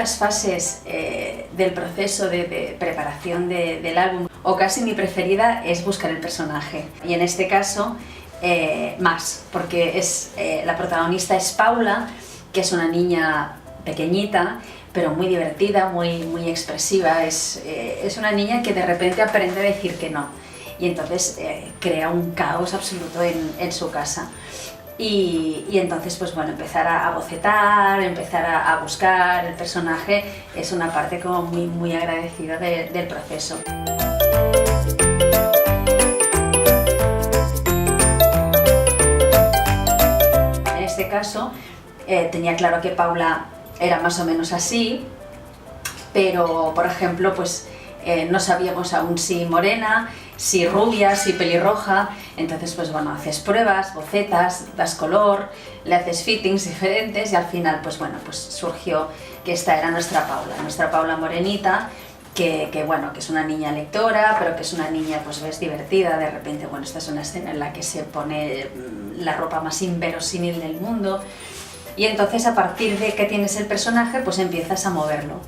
las fases del proceso de preparación del álbum, o casi mi preferida, es buscar el personaje. Y en este caso, más, porque la protagonista es Paula, que es una niña pequeñita, pero muy divertida, muy expresiva. Es una niña que de repente aprende a decir que no. Y entonces crea un caos absoluto en su casa. Y entonces, pues bueno, empezar a bocetar, empezar a buscar el personaje es una parte como muy agradecida del proceso. En este caso, tenía claro que Paula era más o menos así, pero por ejemplo, pues no sabíamos aún si morena, si rubia, si pelirroja. Entonces, pues bueno, haces pruebas, bocetas, das color, le haces fittings diferentes y al final, pues bueno, pues surgió que esta era nuestra Paula morenita, que bueno, que es una niña lectora, pero que es una niña, pues ves, divertida. De repente, bueno, esta es una escena en la que se pone la ropa más inverosímil del mundo y entonces, a partir de que tienes el personaje, pues empiezas a moverlo.